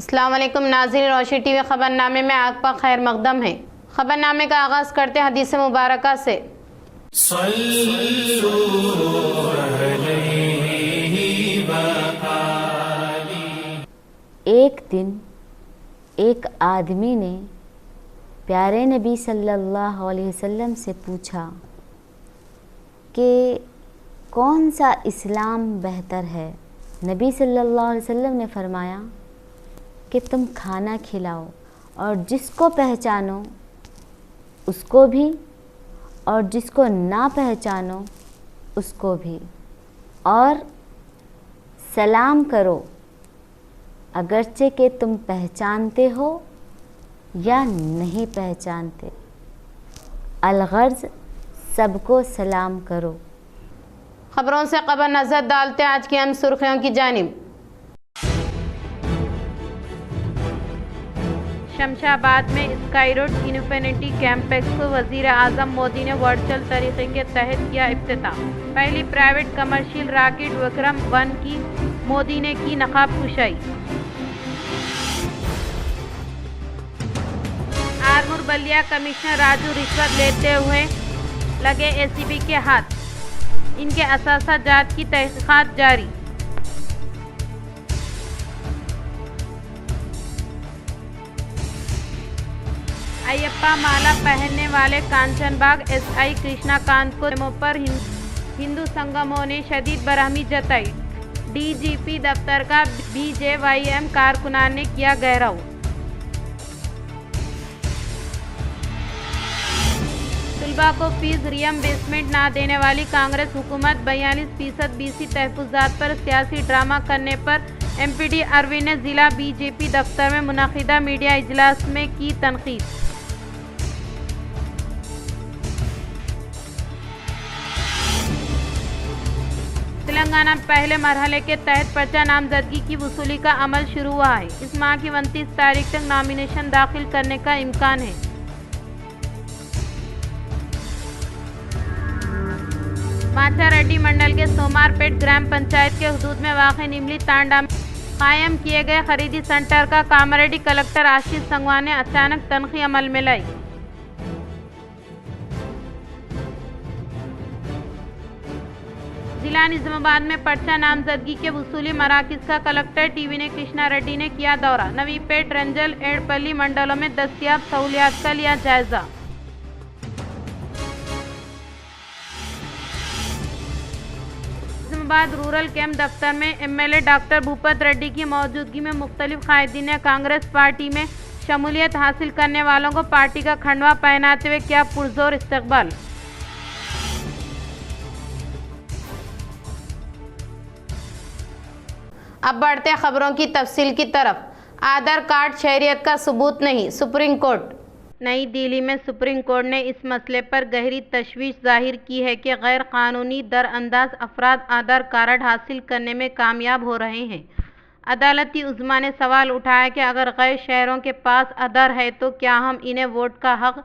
अस्सलाम वालेकुम नाज़रीन, रोशनी टीवी खबरनामे में आपका खैर मकदम है। खबरनामे का आगाज़ करते हैं हदीस मुबारका से। एक दिन एक आदमी ने प्यारे नबी सल्लल्लाहु अलैहि वसल्लम से पूछा कि कौन सा इस्लाम बेहतर है। नबी सल्लल्लाहु अलैहि वसल्लम ने फरमाया कि तुम खाना खिलाओ और जिसको पहचानो उसको भी और जिसको ना पहचानो उसको भी, और सलाम करो अगरचे कि तुम पहचानते हो या नहीं पहचानते। अलगर्ज सबको सलाम करो। खबरों से खबर नजर डालते हैं आज की अहम सुर्खियों की जानिब। शमशाबाद में स्काई रोड इन्फिनिटी कैंपस को वजीर आजम मोदी ने वर्चुअल तरीके के तहत किया इफ्तिताह। पहली प्राइवेट कमर्शियल रॉकेट विक्रम-1 की मोदी ने की नकाब कुशाई। आरमूर बलिया कमिश्नर राजू रिश्वत लेते हुए लगे एसीबी के हाथ, इनके असासा जांच की तहकीकात जारी। अयप्पा माला पहनने वाले कांचनबाग एसआई कृष्णाकांत को डेमो पर हिंदू संगमों ने शदीद बरहमी जताई। डीजीपी दफ्तर का बीजेवाईएम कारकुनान ने किया घेराव। तलबा को फीस रियम्बर्समेंट ना देने वाली कांग्रेस हुकूमत 42% बीसी तहफुजात पर सियासी ड्रामा करने पर एमपीडी अरविंद ने जिला बीजेपी दफ्तर में मुनक़िदा मीडिया इजलास में की तनकीद। तेलंगाना में पहले मरहले के तहत पर्चा नामजदगी की वसूली का अमल शुरू हुआ है। इस माह की 29 तारीख तक नॉमिनेशन दाखिल करने का इम्कान है। माचारेड्डी मंडल के सोमारपेट ग्राम पंचायत के हुदूद में वाक़ निमली तांडा में कायम किए गए खरीदी सेंटर का कामारेड्डी कलेक्टर आशीष संगवान ने अचानक तनख्वाह अमल में लाई। जिला निजामाबाद में पर्चा नामजदगी के वसूली मराकज़ का कलेक्टर टीवी ने कृष्णा रेड्डी ने किया दौरा। नवीपेट, रंजल, एड़पल्ली मंडलों में दस्तियाब सहूलियात का लिया जायजा। निजामाबाद रूरल कैंप दफ्तर में एमएलए डॉक्टर भूपत रेड्डी की मौजूदगी में मुख्तलिफ कायदीन ने कांग्रेस पार्टी में शमूलियत हासिल करने वालों को पार्टी का खंडवा पहनाते हुए किया पुरजोर इस्तकबाल। अब बढ़ते खबरों की तफसील की तरफ। आधार कार्ड शहरियत का सबूत नहीं, सुप्रीम कोर्ट। नई दिल्ली में सुप्रीम कोर्ट ने इस मसले पर गहरी तशवीश जाहिर की है कि गैर कानूनी दरअंदाज अफराद आधार कार्ड हासिल करने में कामयाब हो रहे हैं। अदालती उज़्मा ने सवाल उठाया कि अगर गैर शहरों के पास आधार है तो क्या हम इन्हें वोट का हक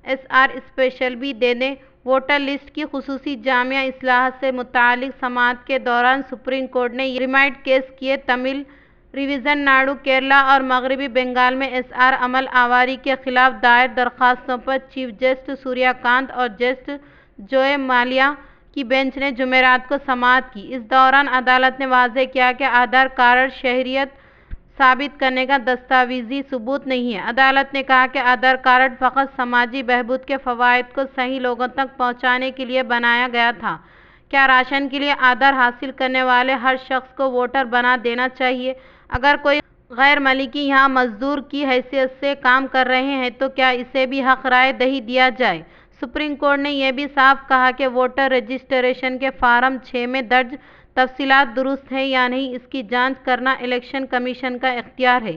एसआर स्पेशल भी दे दें। वोटर लिस्ट की खुसूसी जामिया इस्लाह से मुतालिक समाअत के दौरान सुप्रीम कोर्ट ने रिमाइंड केस किए। तमिल रिवीजन नाडु, केरला और मगरबी बंगाल में एसआर अमल आवारी के खिलाफ दायर दरखास्तों पर चीफ जस्टिस सूर्यकांत और जस्टिस जोए माल्या की बेंच ने जुमेरात को समाअत की। इस दौरान अदालत ने वाज़ेह किया कि आधार कार्ड शहरियत साबित करने का दस्तावेजी सबूत नहीं है। अदालत ने कहा कि आधार कार्ड फ़कत समाजी बहबूद के फ़वाइद को सही लोगों तक पहुंचाने के लिए बनाया गया था। क्या राशन के लिए आधार हासिल करने वाले हर शख्स को वोटर बना देना चाहिए? अगर कोई गैर मलिकी यहाँ मजदूर की हैसियत से काम कर रहे हैं तो क्या इसे भी हक राय दही दिया जाए? सुप्रीम कोर्ट ने यह भी साफ कहा कि वोटर रजिस्ट्रेशन के फार्म 6 में दर्ज तफसीलात दुरुस्त है या नहीं, इसकी जांच करना इलेक्शन कमीशन का इख्तियार है।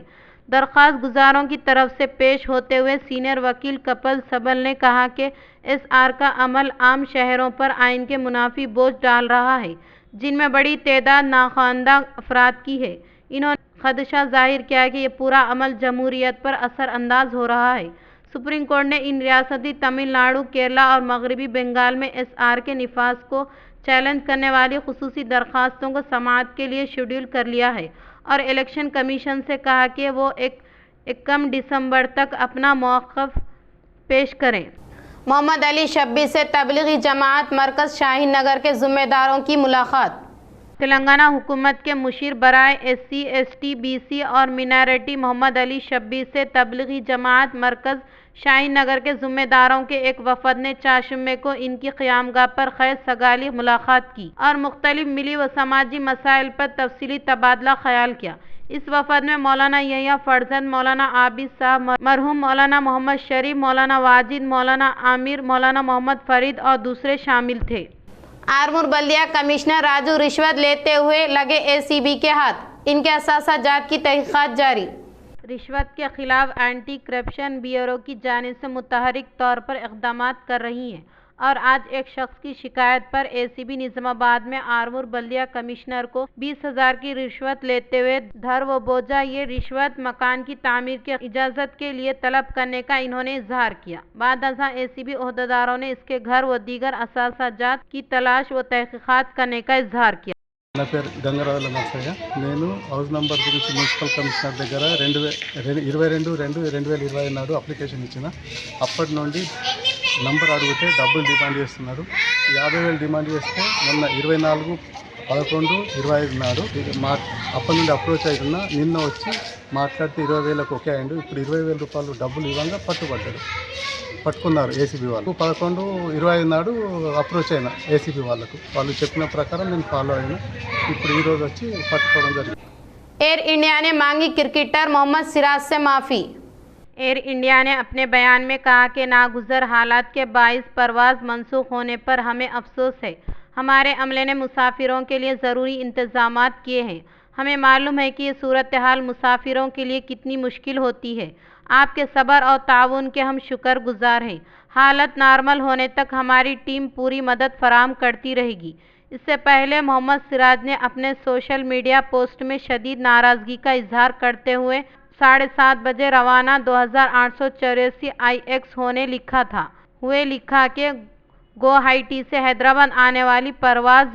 दरख्वास्त गुजारों की तरफ से पेश होते हुए सीनियर वकील कपिल सबल ने कहा कि एसआर का अमल आम शहरों पर आइन के मुनाफी बोझ डाल रहा है, जिनमें बड़ी तादाद नाख्वानदा अफराद की है। इन्होंने खदशा जाहिर किया कि यह पूरा अमल जमहूरियत पर असरअंदाज हो रहा है। सुप्रीम कोर्ट ने इन रियासती तमिलनाडु, केरला और मगरबी बंगाल में एसआर के निफाज को चैलेंज करने वाली खुसूसी दरख्वास्तों को समाअत के लिए शेड्यूल कर लिया है और इलेक्शन कमीशन से कहा कि वो 1 दिसंबर तक अपना मौक़िफ़ पेश करें। मोहम्मद अली शब्बी से तबलीगी जमात मरकज़ शाहीन नगर के ज़िम्मेदारों की मुलाकात। तेलंगाना हुकूमत के मुशीर बराए SC, ST, BC और मिनॉरिटी मोहम्मद अली शब्बी से तबलीगी जमात मरकज़ शाहीन नगर के ज़िम्मेदारों के एक वफ़द ने 4 जुम्मे को इनकी क़यामगाह पर खैर सगाली मुलाकात की और मुख्तलिफ मिली व समाजी मसाइल पर तफसीली तबादला ख्याल किया। इस वफ़द में मौलाना यहिया फरजंद, मौलाना आबिद साहब, मरहूम मौलाना मोहम्मद शरीफ, मौलाना वाजिद, मौलाना आमिर, मौलाना मोहम्मद फरीद और दूसरे शामिल थे। आरमूर बल्दिया कमिश्नर राजू रिश्वत लेते हुए लगे ACB के हाथ, इनके असासा जात की तहक़ीक़ात जारी। रिश्वत के खिलाफ एंटी करप्शन ब्यूरो की जानिब से मुतहरिक तौर पर इक़दामात कर रही हैं और आज एक शख्स की शिकायत पर ACB निज़ामाबाद में आरमूर बल्दिया कमिश्नर को 20,000 की रिश्वत लेते हुए धर व बोझा। ये रिश्वत मकान की तामीर की इजाज़त के लिए तलब करने का इन्होंने इजहार किया। बाद अज़ां ACB ओहदेदारों ने इसके घर व दीगर असासाजात की तलाश व तहक़ीक़ात करने का इजहार किया। నా పేరు గంగరాజుల నర్సయ్య. నేను హౌస్ నంబర్ గురించి మున్సిపల్ కమిషనర్ దగ్గర 22/2/2020 నాడు అప్లికేషన్ ఇచ్చిన. అప్పటి నుండి నంబర్ అడిగితే డబ్బులు డిమాండ్ చేస్తున్నారు. 50,000 డిమాండ్ చేస్తే మొన్న 24/11/25 నాడు అప్పటి నుండి అప్రోచ్ అవుతున్నా. నిన్న వచ్చి మాట్లాడితే 20,000కు ఓకే అయ్యిండు. ఇప్పుడు 20,000 రూపాయలు డబ్బులు ఇవ్వంగా పట్టుకున్నారు ACB వాళ్ళు. 11/25 నాడు అప్రోచ్ అయినా ACB వాళ్ళకు. వాళ్ళు చెప్పిన ప్రకారం నేను ఫాలో అయినా. ఇప్పుడు ఈరోజు వచ్చి పట్టుకోవడం జరిగింది. एयर इंडिया ने मांगी क्रिकेटर मोहम्मद सिराज से माफ़ी। एयर इंडिया ने अपने बयान में कहा कि नागुज़र हालात के बाइस परवाज़ मनसूख होने पर हमें अफसोस है। हमारे अमले ने मुसाफिरों के लिए ज़रूरी इंतज़ामात किए हैं। हमें मालूम है कि ये सूरत हाल मुसाफिरों के लिए कितनी मुश्किल होती है। आपके सब्र और ताउन के हम शुक्रगुज़ार हैं। हालत नॉर्मल होने तक हमारी टीम पूरी मदद फराहम करती रहेगी। इससे पहले मोहम्मद सिराज ने अपने सोशल मीडिया पोस्ट में शदीद नाराज़गी का इजहार करते हुए 7:30 बजे रवाना 2884 IX होने लिखा था। लिखा कि गुवाहाटी से हैदराबाद आने वाली परवाज़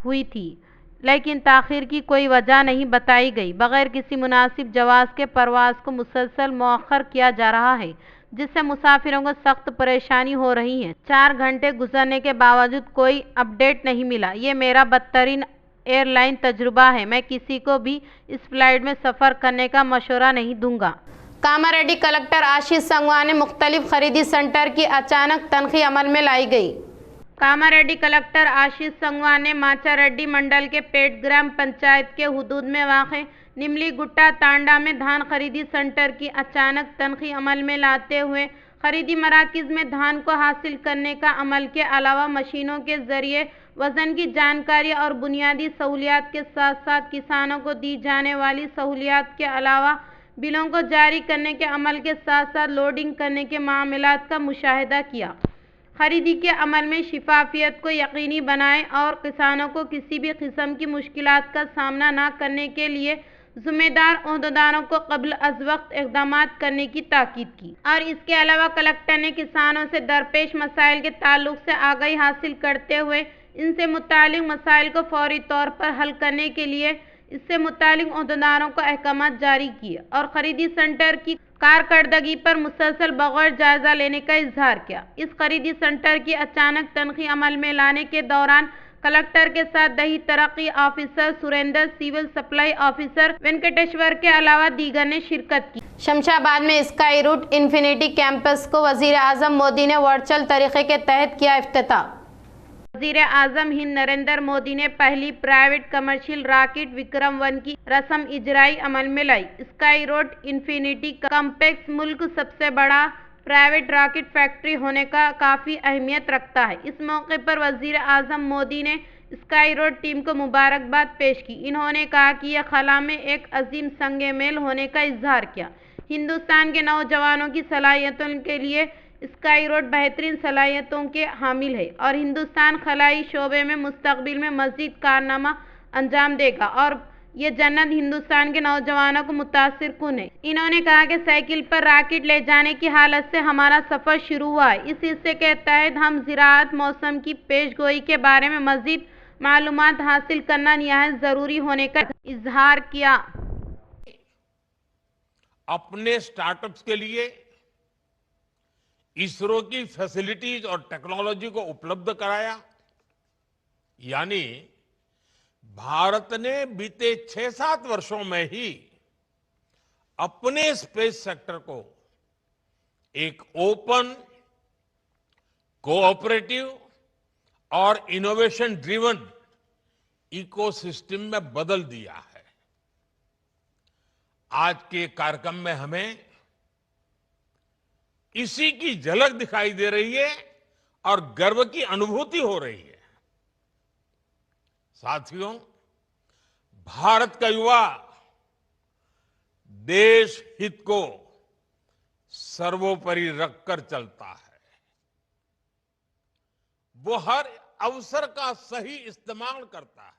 हुई थी, लेकिन ताख़ीर की कोई वजह नहीं बताई गई। बग़ैर किसी मुनासिब जवाज़ के परवाज़ को मुसलसल मौख़र किया जा रहा है, जिससे मुसाफिरों को सख्त परेशानी हो रही है। 4 घंटे गुजरने के बावजूद कोई अपडेट नहीं मिला। ये मेरा बदतरीन एयरलाइन तजुर्बा है। मैं किसी को भी इस फ्लाइट में सफ़र करने का मशवरा नहीं दूंगा। कामारेड्डी कलेक्टर आशीष संगवान ने मुख्तलिफ खरीदी सेंटर की अचानक तनख़ी अमल में लाई गई। कामारेड्डी कलेक्टर आशीष संगवान ने माचारेड्डी मंडल के पेट ग्राम पंचायत के हुदूद में वाक़ निमली गुट्टा तांडा में धान खरीदी सेंटर की अचानक तनख़ी अमल में लाते हुए खरीदी मराकज़ में धान को हासिल करने का अमल के अलावा मशीनों के ज़रिए वज़न की जानकारी और बुनियादी सहूलियात के साथ साथ किसानों को दी जाने वाली सहूलियात के अलावा बिलों को जारी करने के अमल के साथ साथ लोडिंग करने के मामलात का मुशाहिदा किया। खरीदी के अमल में शिफाफियत को यकीनी बनाएं और किसानों को किसी भी किस्म की मुश्किलात का सामना न करने के लिए ज़िम्मेदार ओहदेदारों को कब्ल अज़ वक्त इक़दामात करने की ताकीद की। और इसके अलावा कलेक्टर ने किसानों से दरपेश मसाइल के ताल्लुक़ से आगाही हासिल करते हुए इनसे मुतालिक मसाइल को फौरी तौर पर हल करने के लिए इससे मुतालिक ओहदेदारों को अहकामात जारी किए और ख़रीदी सेंटर की कारकर्दगी पर मुसलसल बग़ौर जायज़ा लेने का इजहार किया। इस खरीदी सेंटर की अचानक तनख़ी अमल में लाने के दौरान कलेक्टर के साथ दही तरक्की officer Surendra, civil supply officer Venkateshwar के अलावा दीगर ने शिरकत की। शमशाबाद में स्काई रूट इन्फिनिटी कैंपस को वज़ीर आज़म मोदी ने वर्चुअल तरीक़े के तहत किया इफ्तिताह। वज़ीर आज़म हिंद नरेंद्र मोदी ने पहली प्राइवेट कमर्शियल रॉकेट विक्रम-1 की रस्म इजराई अमल में लाई। स्काई रूट इन्फिनिटी कॉम्प्लेक्स मुल्क सबसे बड़ा प्राइवेट रॉकेट फैक्ट्री होने का काफ़ी अहमियत रखता है। इस मौके पर वज़ीर आज़म मोदी ने स्काई रूट टीम को मुबारकबाद पेश की। इन्होंने कहा कि यह खला में एक अजीम संगे मेल होने का इजहार किया। हिंदुस्तान के नौजवानों की सलाहियतों के लिए स्काई रूट बेहतरीन सलाहियतों के हामिल है और हिंदुस्तान खलाई शोबे में मुस्तकबिल में मज़ीद कारनामा अंजाम देगा और ये जन्नत हिंदुस्तान के नौजवानों को मुतासिर कुन है। इन्होंने कहा कि साइकिल पर रॉकेट ले जाने की हालत से हमारा सफ़र शुरू हुआ है। इस हिस्से के तहत हम ज़राअत मौसम की पेशगोई के बारे में मज़ीद मालूमात हासिल करना निहायत ज़रूरी होने का इजहार किया। अपने स्टार्टअप्स के लिए इसरो की फैसिलिटीज और टेक्नोलॉजी को उपलब्ध कराया। यानी भारत ने बीते 6-7 वर्षों में ही अपने स्पेस सेक्टर को एक ओपन, कोऑपरेटिव और इनोवेशन ड्रिवन इकोसिस्टम में बदल दिया है। आज के कार्यक्रम में हमें इसी की झलक दिखाई दे रही है और गर्व की अनुभूति हो रही है। साथियों, भारत का युवा देश हित को सर्वोपरि रखकर चलता है। वो हर अवसर का सही इस्तेमाल करता है।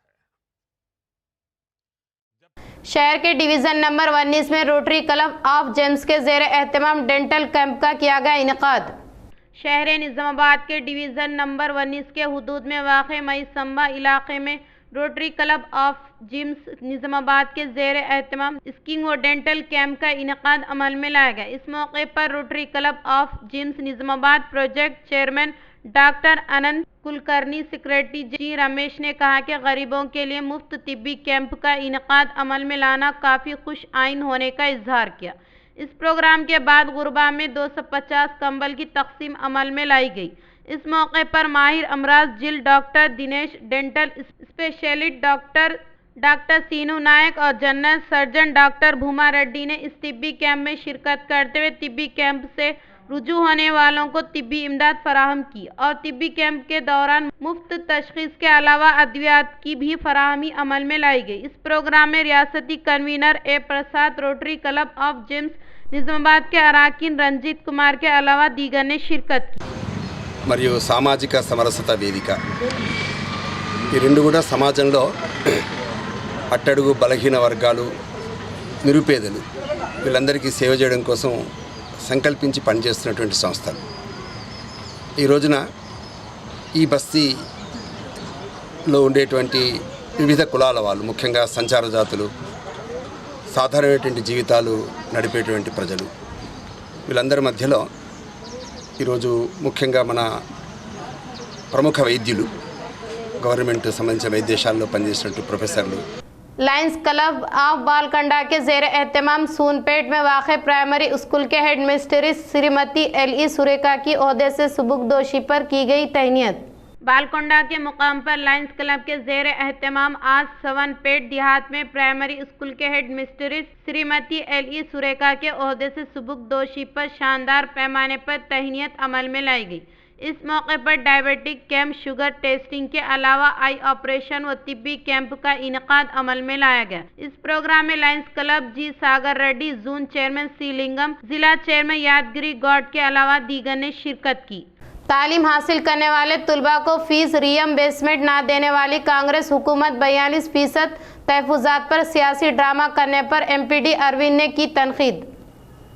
शहर के डिवीजन नंबर 19 में रोटरी क्लब ऑफ जेम्स के जेर एहतमाम डेंटल कैंप का किया गया इनेकाद। शहर निजामाबाद के डिवीजन नंबर 19 के हुदूद में वाक़े मई संबा इलाके में Rotary club of Jims Nizamabad के जेर एहतमाम स्किन व डेंटल कैंप का इनेकाद अमल में लाया गया। इस मौके पर Rotary club of Jims Nizamabad project chairman doctor Anant Kulkarni, secretary G Ramesh ने कहा कि गरीबों के लिए मुफ्त तिब्बी कैंप का इनेकाद अमल में लाना काफ़ी खुश आइन होने का इजहार किया। इस प्रोग्राम के बाद गुरबा में 250 कंबल की तकसीम अमल में लाई गई। इस मौके पर माहिर अमराज जिल doctor Dinesh, dental specialist doctor Seenu Nayak और जनरल सर्जन डॉक्टर भूमा रेड्डी ने इस तिब्बी कैंप में शिरकत करते हुए तिब्बी कैंप से रुजू होने वालों को तिब्बी इमदाद फराहम की और तिब्बी कैंप के दौरान मुफ्त तशखीस के अलावा अद्वियात की भी फराहमी अमल में लाई गई। इस प्रोग्राम में रियासती convener A Prasad, rotary club of James Nizamabad के अराकीन रंजीत कुमार के अलावा दीगर ने शिरकत की। మరియు సామాజిక సమరసత వేదిక ఈ రెండు కూడా సమాజంలో అట్టడుగు బలహీన వర్గాలు, నిరుపేదలు వీళ్ళందరికీ సేవ చేయడం కోసం సంకల్పించి పనిచేస్తున్నటువంటి సంస్థలు. ఈ రోజున ఈ బస్తీలో ఉండేటువంటి వివిధ కులాల వాళ్ళు, ముఖ్యంగా సంచార జాతులు, సాధారణమైనటువంటి జీవితాలు నడిపేటువంటి ప్రజలు, వీళ్ళందరి మధ్యలో ఈరోజు ముఖ్యంగా మన ప్రముఖ వైద్యులు, గవర్నమెంట్ సంబంధించిన వైద్యశాలలో పనిచేసినట్టు ప్రొఫెసర్లు, लायंस क्लब ऑफ बालकंडा के जेर एहतमाम सूनपेट में वाक़े प्राइमरी स्कूल के head mistress Shrimati LE. Surekha की ओहदे से सुबुकदोशी पर की गई तहनीत। बालकोंडा के मुकाम पर लायंस क्लब के जेर एहतमाम आज सवनपेट देहात में प्राइमरी स्कूल के head mistress Shrimati LE. Surekha के ओहदे से सुबुकदोशी पर शानदार पैमाने पर तहनीत अमल में लाई गई। इस मौके पर डायबिटिक कैंप, शुगर टेस्टिंग के अलावा आई ऑपरेशन व तिब्बी कैंप का इनेकाद अमल में लाया गया। इस प्रोग्राम में लायंस क्लब जी सागर रेड्डी, जोन चेयरमैन सी लिंगम, जिला चेयरमैन यादगिरी गौड के अलावा दीगर ने शिरकत की। तालीम हासिल करने वाले तुलबा को फीस रीइंबर्समेंट न देने वाली कांग्रेस हुकूमत 42% तहफुजात पर सियासी ड्रामा करने पर एमपीडी अरविंद ने की तनकीद।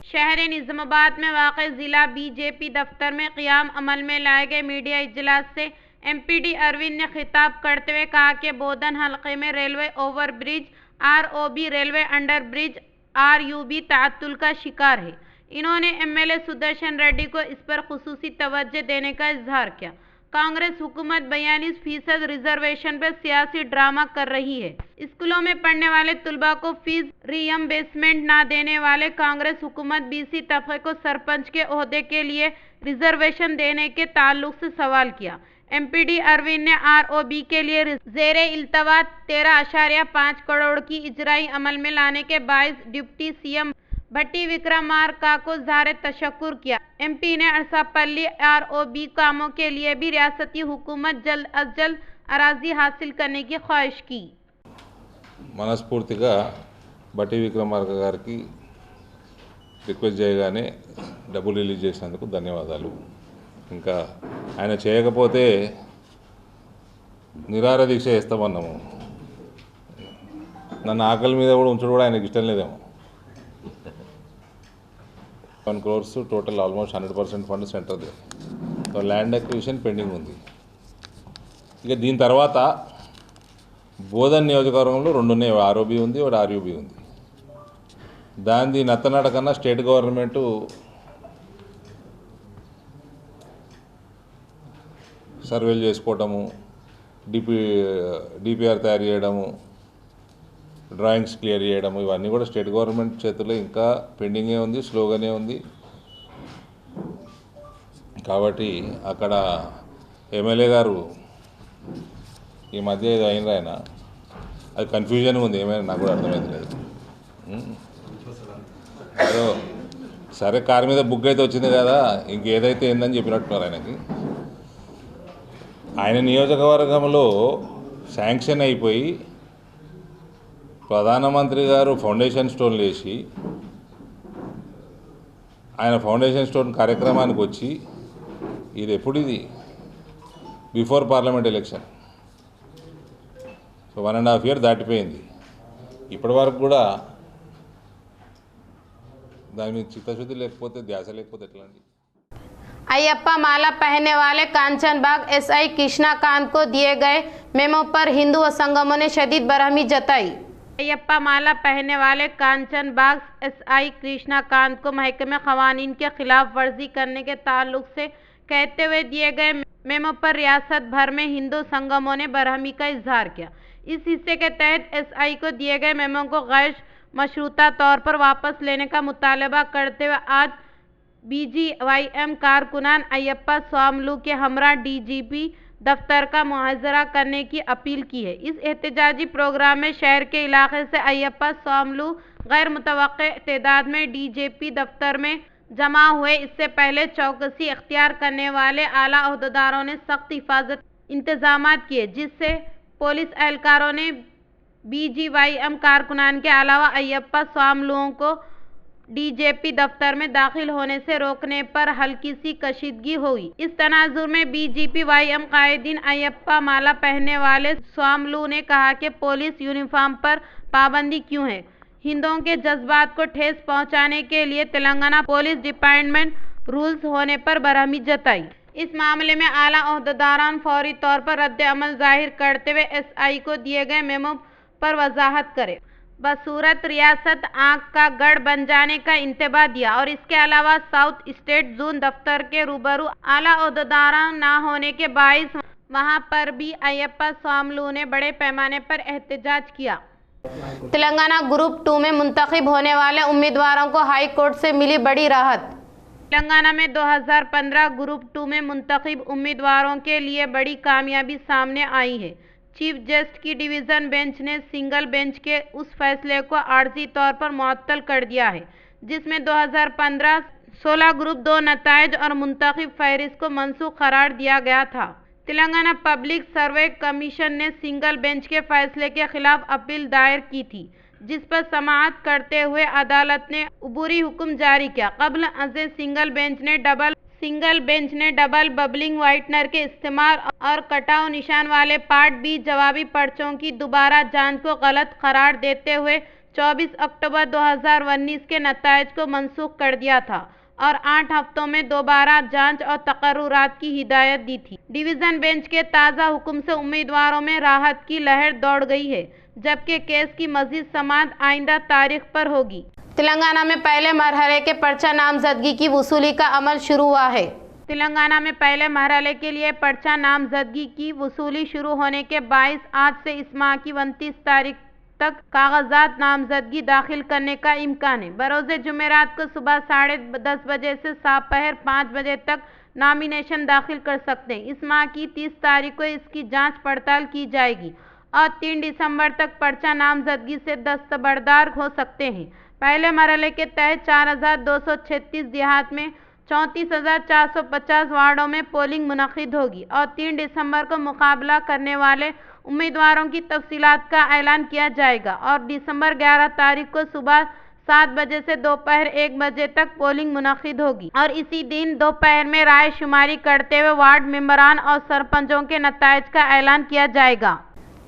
शहर निजामाबाद में वाक़ ज़िला बीजेपी दफ्तर में क़ियाम अमल में लाए गए मीडिया इजलास से एमपीडी अरविंद ने खिताब करते हुए कहा कि बोधन हलके में railway over bridge ROB, railway under bridge RUB ताअत्तुल का शिकार है। इन्होंने एमएलए सुदर्शन रेड्डी को इस पर खुसूसी तवज्जो देने का इजहार किया। कांग्रेस हुकूमत 42% रिजर्वेशन पर सियासी ड्रामा कर रही है। स्कूलों में पढ़ने वाले तुलबा को फीस रीइंबर्समेंट ना देने वाले कांग्रेस हुकूमत बीसी तबके को सरपंच के ओहदे के लिए रिजर्वेशन देने के ताल्लुक से सवाल किया। एमपीडी अरविंद ने आरओबी के लिए जेरे इल्तवा 13.5 करोड़ की इजराई अमल में लाने के बायस डिप्टी सीएम भट्टी विक्रमार्का को ज़ाहिर तशक्कुर किया। एमपी ने अरसापल्ली आरओबी कामों के लिए भी रियासती हुकूमत जल्द अज जल्द अराजी हासिल करने की ख्वाहिश की। మనస్ఫూర్తిగా బట్టి విక్రమార్క గారికి రిక్వెస్ట్ చేయగానే డబ్బులు రిలీజ్ చేసినందుకు ధన్యవాదాలు. ఇంకా ఆయన చేయకపోతే నిరాహార దీక్ష చేస్తామన్నాము. నన్ను ఆకలి మీద కూడా ఉంచడం కూడా ఆయనకి ఇష్టం లేదేమో. 1 crores టోటల్ ఆల్మోస్ట్ 100% ఫండ్ సెంటర్ది. సో ల్యాండ్ అక్విజిషన్ పెండింగ్ ఉంది. ఇక దీని తర్వాత బోధన్ నియోజకవర్గంలో 2 ఉన్నాయి, ఆర్ఓబి ఉంది, ఒకటి ఆర్యూబి ఉంది. దాని నత్తనడకన్నా స్టేట్ గవర్నమెంటు సర్వేలు చేసుకోవటము, డిపిఆర్ తయారు చేయడము, డ్రాయింగ్స్ క్లియర్ చేయడము, ఇవన్నీ కూడా స్టేట్ గవర్నమెంట్ చేతుల్లో ఇంకా పెండింగే ఉంది, స్లోగానే ఉంది. కాబట్టి అక్కడ ఎమ్మెల్యే గారు ఈ మధ్య ఏదో అయినరు, ఆయన అది కన్ఫ్యూజన్గా ఉంది, ఏమైనా నాకు కూడా అర్థమవుతలేదు. ఏదో సరే కారు మీద బుక్ అయితే వచ్చింది కదా, ఇంకేదైతే ఏందని చెప్పినట్టున్నారు ఆయనకి. ఆయన నియోజకవర్గంలో శాంక్షన్ అయిపోయి ప్రధానమంత్రి గారు ఫౌండేషన్ స్టోన్లు వేసి ఆయన ఫౌండేషన్ స్టోన్ కార్యక్రమానికి వచ్చి ఇది ఎప్పుడు, ఇది before parliament election, so 1.5 year దాటిపోయింది. ఇప్పటి వరకు కూడా దాని మీద చిత్తశుద్ధి లేకపోతే, ధ్యాస లేకపోతే ఎట్లా అండి? अयप्पा माला पहनने वाले कांचनबाग एसआई कृष्णाकांत को दिए गए मेमो पर हिंदू व संगमों ने शदीद बरहमी जताई। अयप्पा माला पहनने वाले कांचनबाग एसआई कृष्णाकांत को महकमे क़वानीन के खिलाफ वर्जी करने के ताल्लुक से कहते हुए दिए गए मेमो पर रियासत भर में हिंदू संगमों ने बरहमी का इजहार किया। इस हिस्से के तहत एसआई को दिए गए मेमो को गैर मशरूता तौर पर वापस लेने का मुतालबा करते हुए आज बीजीवाईएम कारकुनान अयप्पा स्वामलू के हमरा डीजीपी दफ्तर का मुआहज़रा करने की अपील की है। इस एहतजाजी प्रोग्राम में शहर के इलाके से अयप्पा स्वामलू गैर मुतवक्के तादाद में डीजीपी दफ्तर में जमा हुए। इससे पहले चौकसी इख्तियार करने वाले आला अहदेदारों ने सख्त हिफाजत इंतजामात किए, जिससे पुलिस एहलकारों ने बीजीवाईएम कारकुनान के अलावा अयप्पा स्वामलुओं को डीजीपी दफ्तर में दाखिल होने से रोकने पर हल्की सी कशीदगी हुई। इस तनाजुर में बीजीपीवाईएम कायदीन अयप्पा माला पहनने वाले स्वामलू ने कहा कि पुलिस यूनिफॉर्म पर पाबंदी क्यों है। हिंदुओं के जज्बात को ठेस पहुंचाने के लिए तेलंगाना पुलिस डिपार्टमेंट रूल्स होने पर बरहमी जताई। इस मामले में आला ओहदेदारान फौरी तौर पर रद्द अमल जाहिर करते हुए एसआई को दिए गए मेमो पर वजाहत करे। बसूरत रियासत आंख का गढ़ बन जाने का इंतबा दिया और इसके अलावा साउथ स्टेट जोन दफ्तर के रूबरू आला ओहदेदार ना होने के बाइस वहां पर भी अयप्पा स्वामलू ने बड़े पैमाने पर एहतजाज किया। तेलंगाना ग्रुप 2 में मुंतखब होने वाले उम्मीदवारों को हाई कोर्ट से मिली बड़ी राहत। तेलंगाना में 2015 ग्रुप 2 में मुंतखब उम्मीदवारों के लिए बड़ी कामयाबी सामने आई है। चीफ जस्टिस की डिवीज़न बेंच ने सिंगल बेंच के उस फैसले को आर्जी तौर पर मुअत्तल कर दिया है, जिसमें 2015-16 ग्रुप 2 नताइज और मुंतखब फहरिस्त को मनसूख करार दिया गया था। तेलंगाना पब्लिक सर्वे कमीशन ने सिंगल बेंच के फैसले के खिलाफ अपील दायर की थी, जिस पर समाअत करते हुए अदालत ने उबूरी हुक्म जारी किया। कबल अज़े सिंगल बेंच ने डबल बबलिंग वाइटनर के इस्तेमाल और कटाव निशान वाले पार्ट बी जवाबी पर्चों की दोबारा जांच को गलत करार देते हुए 24 अक्टूबर 2019 के नताइज को मनसूख कर दिया था और 8 हफ्तों में दोबारा जांच और तकर्रुरात की हिदायत दी थी। डिवीज़न बेंच के ताज़ा हुक्म से उम्मीदवारों में राहत की लहर दौड़ गई है, जबकि केस की मज़ीद समाअत आइंदा तारीख पर होगी। तेलंगाना में पहले मरहले के पर्चा नामजदगी की वसूली का अमल शुरू हुआ है। तेलंगाना में पहले मरहले के लिए पर्चा नामजदगी की वसूली शुरू होने के बाइस आज से इस माह की 29 तारीख तक कागजात नामजदगी दाखिल करने का इम्कान है। बरोज़ जुमेरात को सुबह 10:30 बजे से दोपहर 5 बजे तक नॉमिनेशन दाखिल कर सकते हैं। इस माह की 30 तारीख को इसकी जांच पड़ताल की जाएगी और 3 दिसंबर तक पर्चा नामजदगी से दस्तबरदार हो सकते हैं। पहले मरहले के तहत 4236 देहात में 34,450 वार्डों में पोलिंग मुनक़िद होगी और 3 दिसंबर को मुकाबला करने वाले उम्मीदवारों की तफसीलात का ऐलान किया जाएगा और दिसंबर 11 तारीख को सुबह 7 बजे से दोपहर 1 बजे तक पोलिंग मुनक़िद होगी और इसी दिन दोपहर में राय शुमारी करते हुए वार्ड मेंबरान और सरपंचों के नताइज का ऐलान किया जाएगा।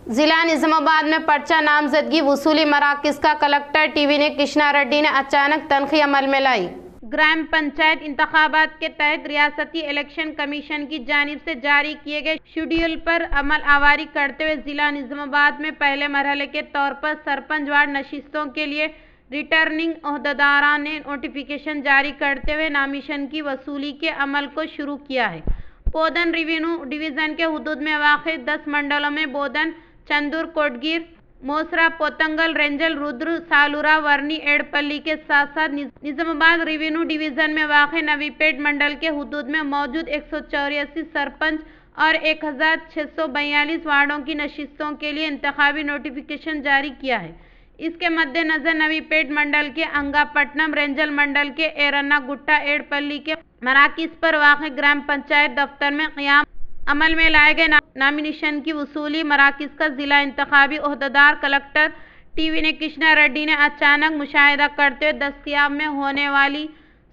जिला निज़ामाबाद में पर्चा नामजदगी वसूली मराकज़ का कलेक्टर टीवी ने कृष्णा रेड्डी ने अचानक तनखी अमल में लाई। ग्राम पंचायत इंतखाबात के तहत रियासती इलेक्शन कमीशन की जानिब से जारी किए गए शेड्यूल पर अमल आवारी करते हुए जिला निजामाबाद में पहले मरहले के तौर पर सरपंच वार्ड नशिस्तों के लिए रिटर्निंग ओहदेदारान ने नोटिफिकेशन जारी करते हुए नामिशन की वसूली के अमल को शुरू किया है। बोधन रेवेन्यू डिवीज़न के हुदूद में वाक़ 10 मंडलों में बोधन, चंदूर, कोटगीर, मोसरा, पोतंगल, रेंजल, रुद्र, सालूरा, वर्नी, एडपल्ली के साथ साथ निजामाबाद रेवेन्यू डिवीज़न में वाक़ नवीपेट मंडल के हुदूद में मौजूद 184 सरपंच और 1642 वार्डों की नशिस्तों के लिए इंतखाबी नोटिफिकेशन जारी किया है। इसके मद्देनज़र नवीपेट मंडल के अंगापट्टनम, रेंजल मंडल के एरन्ना गुट्टा, एडपल्ली के मराकिस पर वाक़ ग्राम पंचायत दफ्तर में क़याम अमल में लाए गए नामिनेशन की वसूली मराकिस का जिला इंतखाबी ओहदेदार कलेक्टर टी.वी. कृष्णा रेड्डी ने अचानक मुशाहिदा करते हुए दस्तयाब में होने वाली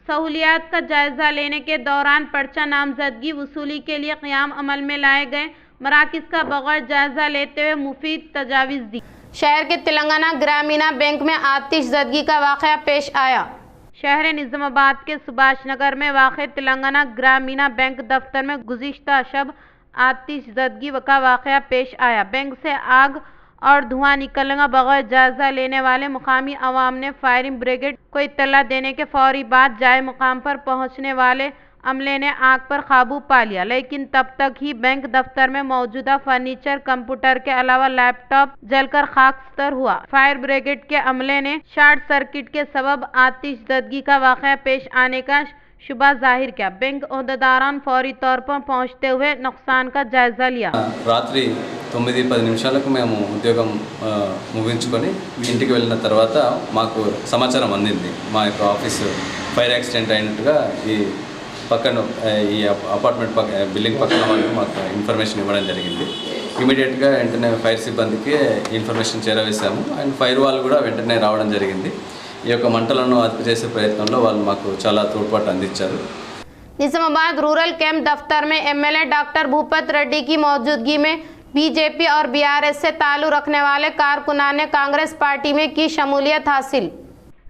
सहूलियात का जायजा लेने के दौरान पर्चा नामजदगी वसूली के लिए क़याम अमल में लाए गए मराकिस का बगैर जायजा लेते हुए मुफीद तजावीज़ दी। शहर के तेलंगाना ग्रामीण बैंक में आतिशज़दगी का वाक़या पेश आया। शहर निजामाबाद के सुभाष नगर में वाक़ तेलंगाना ग्रामीण बैंक दफ्तर में गुज़िश्ता शब आतिशज़दगी का वाक़या पेश आया। बैंक से आग और धुआं निकलने का बगैर जायजा लेने वाले मुकामी अवाम ने फायरिंग ब्रिगेड को इत्तला देने के फौरी बाद जाए मुकाम पर पहुंचने वाले अमले ने आग पर काबू पा लिया, लेकिन तब तक ही बैंक दफ्तर में मौजूदा फर्नीचर, कंप्यूटर के अलावा लैपटॉप जलकर खाकस्तर हुआ। फायर ब्रिगेड के अमले ने शॉर्ट सर्किट के सबब आतिशज़दगी का वाक़या पेश आने का शुबा जाहिर किया। बैंक ओहदेदारान फौरी तौर पर पहुंचते हुए नुकसान का जायजा लिया। రాత్రి 9-10 నిమిషాలకు మేము ఉద్యోగం ముగించుకొని ఇంటికి వెళ్ళిన తర్వాత మాకు సమాచారం అందింది, మా యొక్క ఆఫీసు ఫైర్ యాక్సిడెంట్ అయినట్టుగా ఈ పక్కన ఈ అపార్ట్మెంట్ బిల్డింగ్ పక్కన వాళ్ళు మాకు ఇన్ఫర్మేషన్ ఇవ్వడం జరిగింది. ఇమీడియట్గా వెంటనే ఫైర్ సిబ్బందికి ఇన్ఫర్మేషన్ చేరవేశాము అండ్ ఫైర్ వాళ్ళు కూడా వెంటనే రావడం జరిగింది. ఈ యొక్క మంటలను అదుపు చేసే ప్రయత్నంలో వాళ్ళు మాకు చాలా తోడ్పాటు అందించారు. निजामाबाद रूरल कैंप दफ्तर में एमएलए डॉक्टर भूपत रेड्डी की मौजूदगी में बीजेपी और बीआरएस से ताल्लुक़ रखने वाले कारकुनान ने कांग्रेस पार्टी में की शमूलियत हासिल।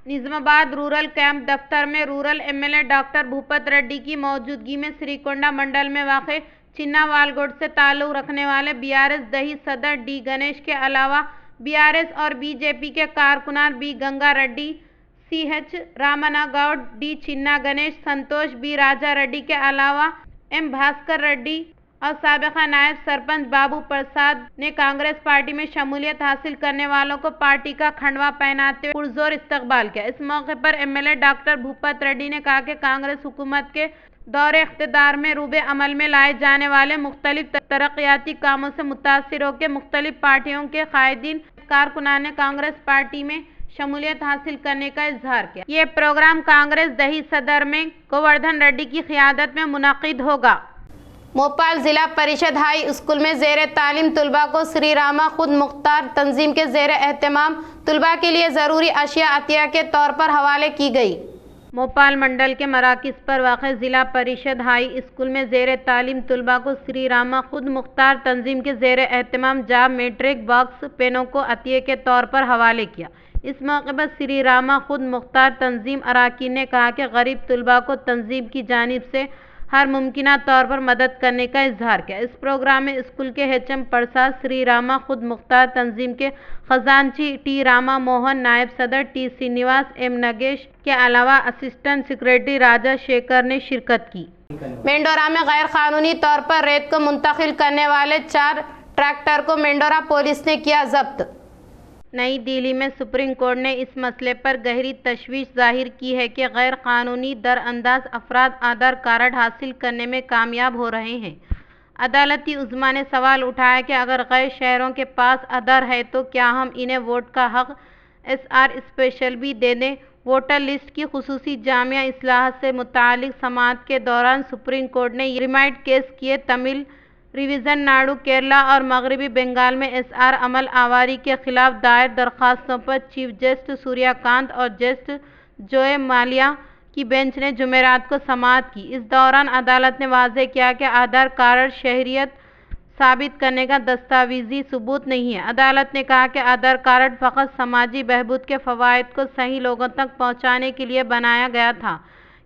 निजामाबाद रूरल कैंप दफ्तर में rural MLA doctor Bhupat Reddy की मौजूदगी में श्रीकोंडा मंडल में वाक़ चिन्नावालगोड से ताल्लुक़ रखने वाले बीआरएस दही सदर डी गणेश के अलावा बीआरएस और बीजेपी के कारकुनान B Ganga Reddy, CH Ramana Goud, D Chinna Ganesh, Santosh B Raja Reddy के अलावा एम भास्कर रेड्डी और साबिका नायब सरपंच बाबू प्रसाद ने कांग्रेस पार्टी में शमूलियत हासिल करने वालों को पार्टी का खंडवा पहनाते हुए पुरजोर इस्तकबाल किया। इस मौके पर एमएलए डॉक्टर भूपत रेड्डी ने कहा कि कांग्रेस हुकूमत के दौरे इख्तिदार में रूबे अमल में लाए जाने वाले मुख्तलिफ तरक्याती कामों से मुतासिर होकर मुख्तलिफ पार्टियों के कायदीन कारकुनान ने कांग्रेस पार्टी में शमूलियत हासिल करने का इजहार किया। ये प्रोग्राम कांग्रेस दही सदर में गोवर्धन रेड्डी की क़ियादत में मुनाकिद होगा। भोपाल जिला परिषद हाई स्कूल में ज़ेर तालीम तलबा को श्री रामा खुद मुख्तार तंजीम के ज़ेर एहतमाम तलबा के लिए ज़रूरी अशिया अतिया के तौर पर हवाले की गई। भोपाल मंडल के मराकिस पर वाक़ जिला परिषद हाई स्कूल में ज़ेर तालीम तलबा को श्री रामा खुद मुख्तार तंजीम के ज़ेर एहतमाम जाब मेट्रिक बॉक्स पेनों को अतिये के तौर पर हवाले किया। इस मौके पर श्री रामा खुद मुख्तार तंजीम अराकीन ने कहा कि गरीब तलबा को तंजीम की जानिब से हर मुमकिना तौर पर मदद करने का इजहार किया। इस प्रोग्राम में स्कूल के HM प्रसाद, श्री रामा खुद मुख्तार तंजीम के खजानची टी रामा मोहन, नायब सदर टी श्रीनिवास, एम नगेश के अलावा असिस्टेंट सेक्रेटरी राजा शेखर ने शिरकत की। मेंडोरा में गैर कानूनी तौर पर रेत को मुंतकिल करने वाले 4 ट्रैक्टर को मेंडोरा पुलिस ने किया जब्त। नई दिल्ली में सुप्रीम कोर्ट ने इस मसले पर गहरी तशवीश जाहिर की है कि गैर कानूनी दरअंदाज अफराद आधार कार्ड हासिल करने में कामयाब हो रहे हैं। अदालती उज़्मा ने सवाल उठाया कि अगर गैर शहरों के पास आधार है तो क्या हम इन्हें वोट का हक SR स्पेशल भी दे दें। वोटर लिस्ट की खुसूसी जामिया इस्लाह से मुतालिक समाअत के दौरान सुप्रीम कोर्ट ने रिमाइंड केस किए। तमिल रिवीजन नाडु, केरला और मगरबी बंगाल में SR अमल आवारी के खिलाफ दायर दरख्वास्तों पर चीफ जस्टिस सूर्यकांत और जस्टिस जोए मालिया की बेंच ने जुमेरात को समाअत की। इस दौरान अदालत ने वाज़ेह किया कि आधार कार्ड शहरियत साबित करने का दस्तावेजी सबूत नहीं है। अदालत ने कहा कि आधार कार्ड फ़कत समाजी बहबूद के फ़वाइद को सही लोगों तक पहुँचाने के लिए बनाया गया था,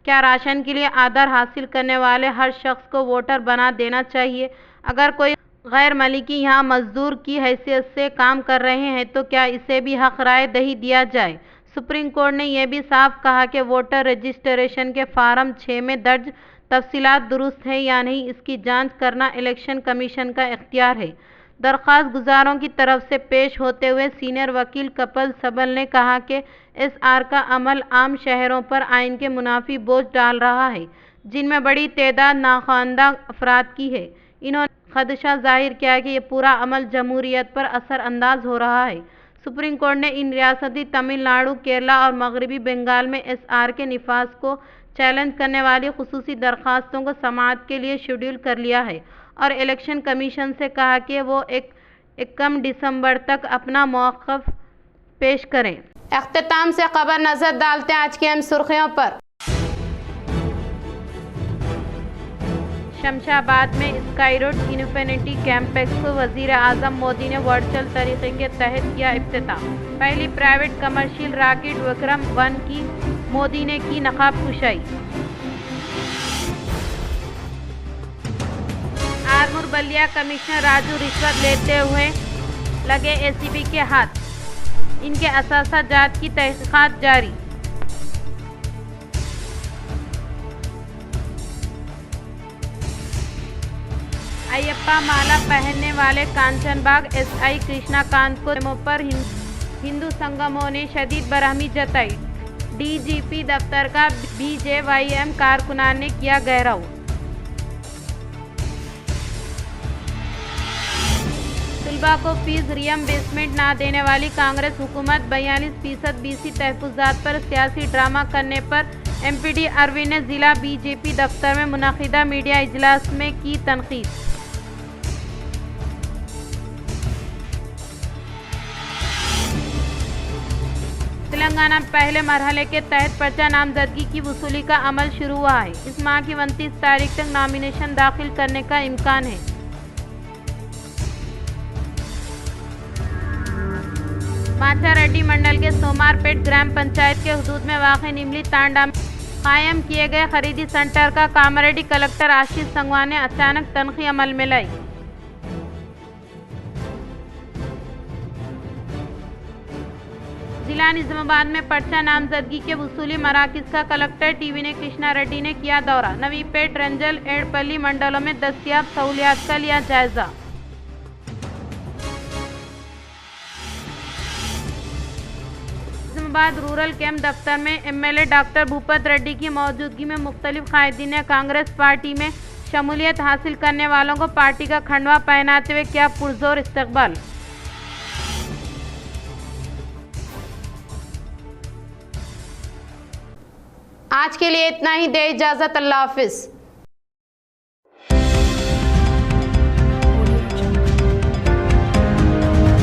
क्या राशन के लिए आधार हासिल करने वाले हर शख्स को वोटर बना देना चाहिए? अगर कोई गैर मलिकी यहाँ मजदूर की हैसियत से काम कर रहे हैं तो क्या इसे भी हक राय दही दिया जाए? सुप्रीम कोर्ट ने यह भी साफ कहा कि वोटर रजिस्ट्रेशन के फार्म 6 में दर्ज तफसीलात दुरुस्त है या नहीं, इसकी जांच करना इलेक्शन कमीशन का इख्तियार है। दरख्वास्त गुजारों की तरफ से पेश होते हुए सीनियर वकील कपिल सिब्बल ने कहा कि SR का अमल आम शहरों पर आइन के मुनाफी बोझ डाल रहा है, जिनमें बड़ी तादाद नाख्वानदा अफराद की है। इन्होंने खदशा जाहिर किया कि यह पूरा अमल जमहूरियत पर असरअंदाज हो रहा है। सुप्रीम कोर्ट ने इन रियासती तमिलनाडु, केरला और मगरबी बंगाल में SR के निफाज को चैलेंज करने वाली खुसूसी दरख्वास्तों को समाअत के लिए शेड्यूल कर लिया है और इलेक्शन कमीशन से कहा कि वो 1 दिसंबर तक अपना मौक़िफ़ पेश करें। अख्तिताम से खबर नजर डालते हैं आज की अहम सुर्खियों पर। शमशाबाद में स्काई रोड इन्फिनिटी कैंपस को वजीर आजम मोदी ने वर्चुअल तरीके के तहत किया इफ्तिताह। पहली प्राइवेट कमर्शियल रॉकेट विक्रम-1 की मोदी ने की नकाब कुशाई। आरमूर बलिया कमिश्नर राजू रिश्वत लेते हुए लगे ACP के हाथ, इनके असासा जात की तहकीकात जारी। अयप्पा माला पहनने वाले कांचनबाग SI कृष्णाकांत को पर हिंदू संगमों ने शदीद बरहमी जताई। DGP दफ्तर का BJYM कारकुनान ने किया घेराव। तलबा को फीस रियम्बर्समेंट ना देने वाली कांग्रेस हुकूमत 42% BC तहफुजात पर सियासी ड्रामा करने पर MPD अरविंद ने जिला BJP दफ्तर में मुनक़िदा मीडिया इजलास में की तनकीद। तेलंगाना में पहले मरहले के तहत पर्चा नामजदगी की वसूली का अमल शुरू हुआ है। इस माह की 29 तारीख तक नॉमिनेशन दाखिल करने का इम्कान है। माचारेड्डी मंडल के सोमारपेट ग्राम पंचायत के हुदूद में वाक़ निमली तांडा में कायम किए गए खरीदी सेंटर का कामारेड्डी कलेक्टर आशीष संगवान ने अचानक तनख्वाह अमल में लाई। जिला निजामाबाद में पर्चा नामजदगी के वसूली मराकज़ का कलेक्टर टीवी ने कृष्णा रेड्डी ने किया दौरा। नवीपेट, रंजल, एडपल्ली मंडलों में दस्तियाब सहूलियात का लिया जायजा। निजामाबाद रूरल कैंप दफ्तर में MLA डॉक्टर भूपत रेड्डी की मौजूदगी में मुख्तलिफ कायदीन ने कांग्रेस पार्टी में शमूलियत हासिल करने वालों को पार्टी का खंडवा पहनाते हुए किया पुरजोर इस्तकबाल। आज के लिए इतना ही, दे इजाज़त, अल्लाह हाफिज़।